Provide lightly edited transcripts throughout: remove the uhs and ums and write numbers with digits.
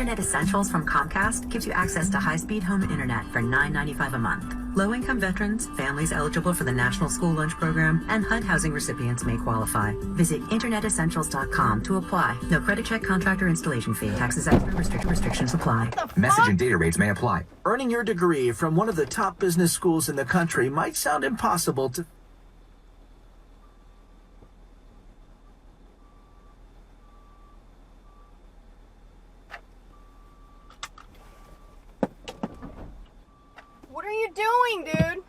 Internet Essentials from Comcast gives you access to high-speed home internet for $9.95 a month. Low-income veterans, families eligible for the National School Lunch Program, and HUD housing recipients may qualify. Visit InternetEssentials.com to apply. No credit check, contract, or installation fee. Taxes extra. Restrictions apply. Message and data rates may apply. Earning your degree from one of the top business schools in the country might sound impossible to... What are you doing, dude?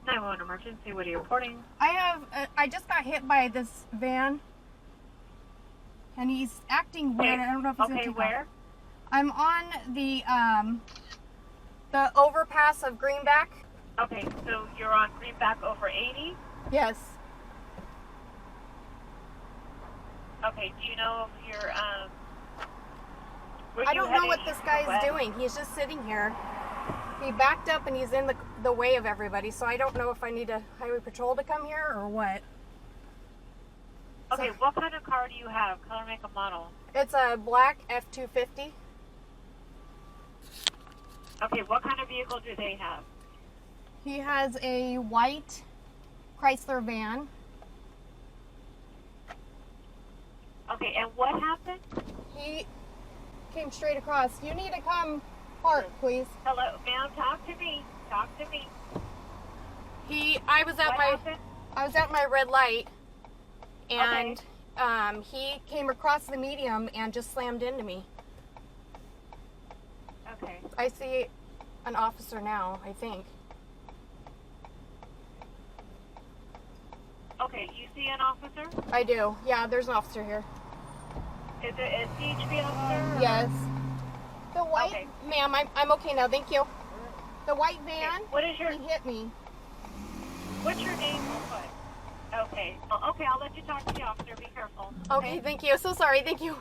911 emergency, what are you reporting? I just got hit by this van. And he's acting weird. I don't know if he's gonna take where? off. I'm on the overpass of Greenback. Okay, so you're on Greenback over 80? Yes. Okay, do you know if you're, I don't know what this guy's doing. He's just sitting here. He backed up and he's in the way of everybody, so I don't know if I need a highway patrol to come here or what. Okay, So, what kind of car do you have? Color, make, and model? it's a black F250. Okay, what kind of vehicle do they have? He has a white Chrysler van. Okay, and what happened? He came straight across. You need to come park, please. Hello, ma'am, talk to me. Talk to me. I was at my red light, and Okay. he came across the medium and just slammed into me. Okay. I see an officer now, I think. Okay, you see an officer? I do. Yeah, there's an officer here. Is it a CHP officer? or- Yes. The white, Okay. ma'am, I'm okay now, thank you. The white van, Okay, what is your, he hit me. what's your name real quick? Okay, okay, I'll let you talk to the officer, be careful. Okay, thank you. So sorry, thank you.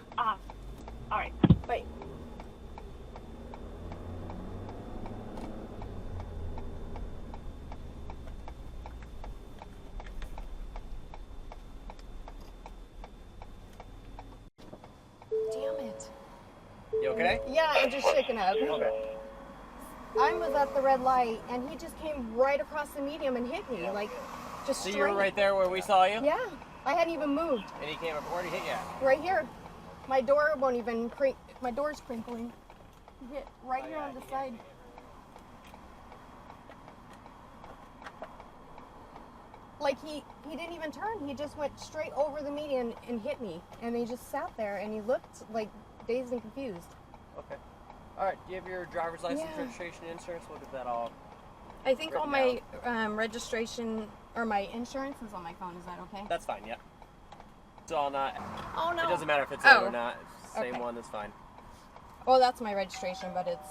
Alright. Bye. Damn it. You okay? Yeah, I'm just shaking up. Okay. I was at the red light, and he just came right across the medium and hit me, like, just So straight. you were right there where we saw you? Yeah, I hadn't even moved. And he came up, where did he hit you at? Right here. My door won't even my door's crinkling. He hit right here on the side. Like he didn't even turn. He just went straight over the median and hit me. And he just sat there and he looked like dazed and confused. Okay. Alright, do you have your driver's license, Yeah. registration, insurance? We'll get that all. I think all Written my registration or my insurance is on my phone. Is that okay? That's fine, yeah. It's all not. Oh no. It doesn't matter if it's Oh. in or not. It's the same Okay. one, that's fine. Well, that's my registration, but it's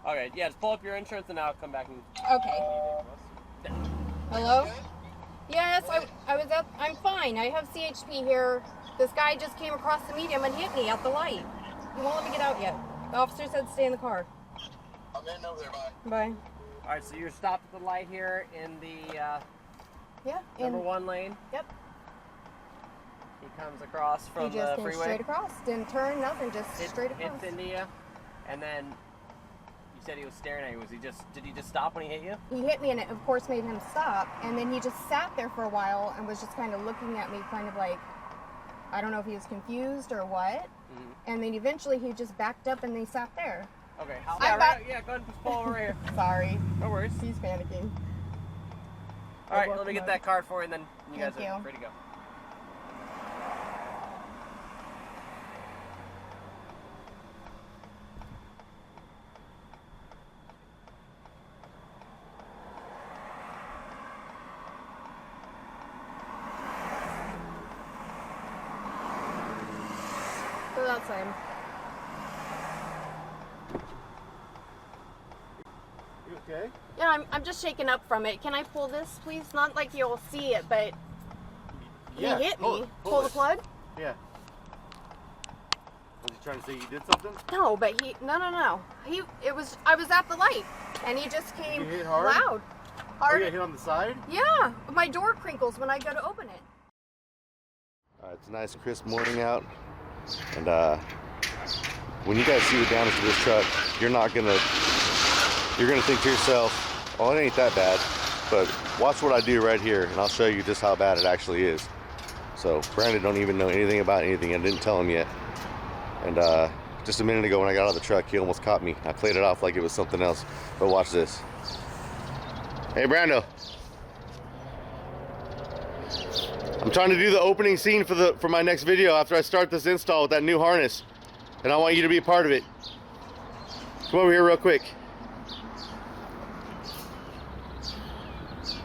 Okay, yeah, just pull up your insurance and I'll come back and. okay. Hello? Yes, I'm fine. I have CHP here. This guy just came across the medium and hit me at the light. He won't let me get out yet. The officer said stay in the car. I'm in over there, bye. Bye. Alright, so you're stopped at the light here in the Yeah. number 1 lane. Yep. He comes across He from just the came freeway. straight across. Didn't turn, nothing. Just straight across. Hits into you, and then you said he was staring at you. Did he just stop when he hit you? He hit me and it, of course, made him stop. And then he just sat there for a while and was just kind of looking at me, kind of like, I don't know if he was confused or what. And then eventually he just backed up and they sat there. Okay, Yeah, right- yeah, go ahead and just pull over here. Sorry. No worries. He's panicking. Alright, let me get that card for you and then you Thank guys are you. free to go. So that's him. You okay? Yeah, I'm just shaken up from it. Can I pull this, please? Not like you'll see it, but Yeah. he hit me. Pull the it. plug? Yeah. Was he trying to say you did something? No, but no. I was at the light, and he just came You hit hard? loud. Oh, Hard. you hit on the side? Yeah, my door crinkles when I go to open it. It's a nice crisp morning out, and when you guys see the damage to this truck, you're gonna think to yourself, oh, it ain't that bad. But watch what I do right here, and I'll show you just how bad it actually is. So Brandon don't even know anything about anything. I didn't tell him yet. And just a minute ago when I got out of the truck, he almost caught me. I played it off like it was something else. But watch this. Hey, Brando. I'm trying to do the opening scene for my next video after I start this install with that new harness. And I want you to be a part of it. Come over here real quick.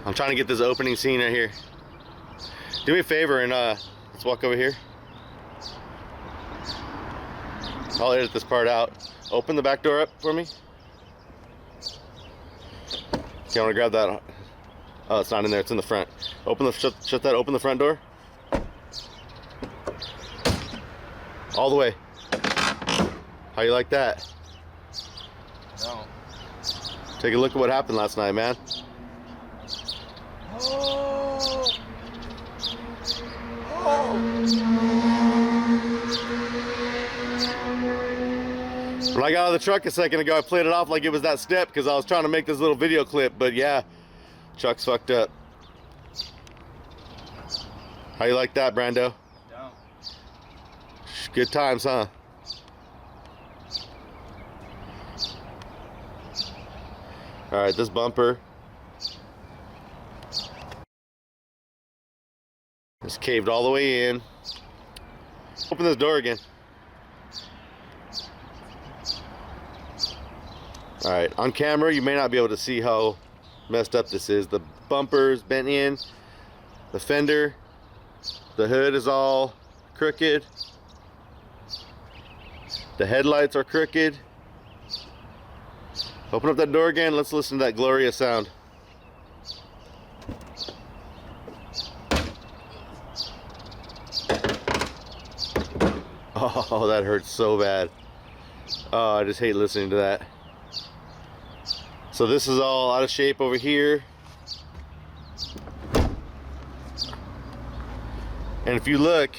I'm trying to get this opening scene right here. Do me a favor and let's walk over here. I'll edit this part out. Open the back door up for me. Okay, I want to grab that. Oh, it's not in there, it's in the front. Shut that, open the front door. All the way. How you like that? No. Take a look at what happened last night, man. Oh. When I got out of the truck a second ago, I played it off like it was that step because I was trying to make this little video clip, but yeah, truck's fucked up. How you like that, Brando? No. Good times, huh? All right, this bumper is caved all the way in. Open this door again. All right, on camera, you may not be able to see how messed up this is. The bumper's bent in, the fender, the hood is all crooked. The headlights are crooked. Open up that door again. Let's listen to that glorious sound. Oh, that hurts so bad. Oh, I just hate listening to that. So this is all out of shape over here. And if you look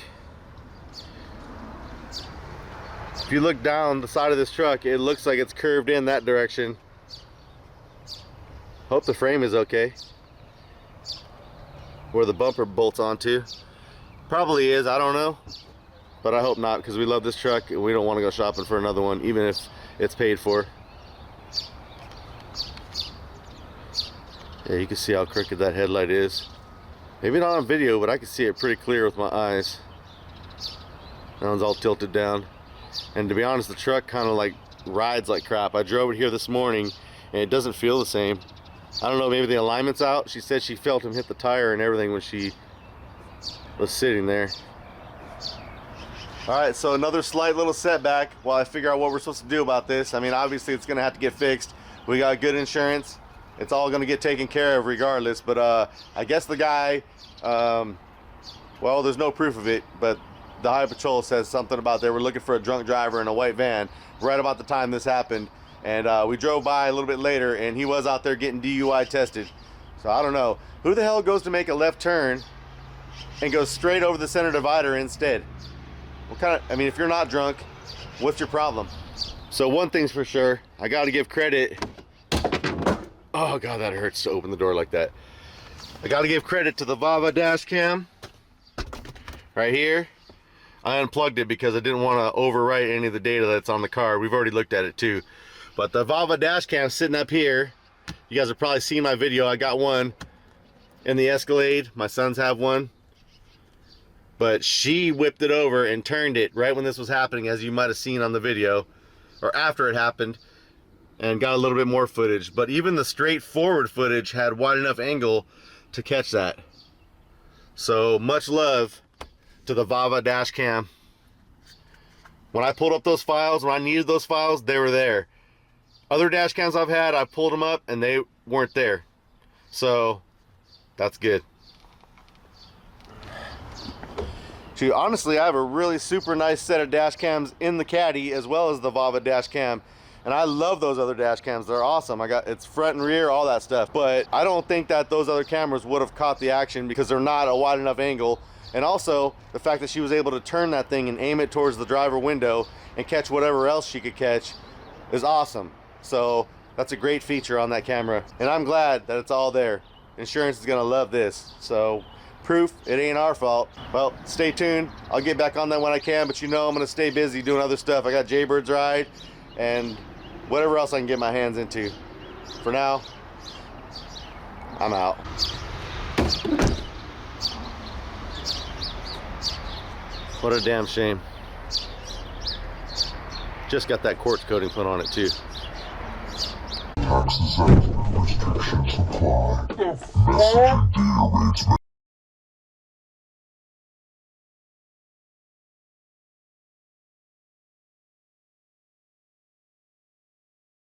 down the side of this truck, it looks like it's curved in that direction. Hope the frame is okay. Where the bumper bolts onto. Probably is, I don't know. But I hope not, because we love this truck and we don't want to go shopping for another one, even if it's paid for. Yeah, you can see how crooked that headlight is. Maybe not on video, but I can see it pretty clear with my eyes. That one's all tilted down. And to be honest, the truck kind of like rides like crap. I drove it here this morning and it doesn't feel the same. I don't know, maybe the alignment's out. She said she felt him hit the tire and everything when she was sitting there. All right, so another slight little setback while I figure out what we're supposed to do about this. I mean, obviously it's gonna have to get fixed. We got good insurance. It's all gonna get taken care of regardless, but I guess the guy, well, there's no proof of it, but the Highway Patrol says something about they were looking for a drunk driver in a white van right about the time this happened. And we drove by a little bit later and he was out there getting DUI tested. So I don't know. Who the hell goes to make a left turn and goes straight over the center divider instead? What kind of, I mean, if you're not drunk, what's your problem? So one thing's for sure, I gotta give credit. Oh God, that hurts to open the door like that. I gotta give credit to the VAVA Dash Cam right here. I unplugged it because I didn't want to overwrite any of the data that's on the car. We've already looked at it too. But the VAVA Dash Cam sitting up here. You guys have probably seen my video. I got one in the Escalade. My sons have one. But she whipped it over and turned it right when this was happening, as you might have seen on the video, or after it happened, and got a little bit more footage. But even the straightforward footage had wide enough angle to catch that. So much love to the VAVA Dash Cam. When I pulled up those files, when I needed those files, they were there. Other dash cams I've had, I pulled them up and they weren't there. So that's good. See, honestly, I have a really super nice set of dash cams in the Caddy as well as the VAVA Dash Cam. And I love those other dash cams. They're awesome. It's front and rear, all that stuff. But I don't think that those other cameras would have caught the action because they're not a wide enough angle And also the fact that she was able to turn that thing and aim it towards the driver window and catch whatever else she could catch is awesome. So that's a great feature on that camera, and I'm glad that it's all there. Insurance is gonna love this. So proof it ain't our fault. Well, stay tuned. I'll get back on that when I can, but you know I'm gonna stay busy doing other stuff. I got Jaybird's ride and whatever else I can get my hands into. For now, I'm out. What a damn shame. Just got that quartz coating put on it too. Taxes and restrictions apply. Message and data rates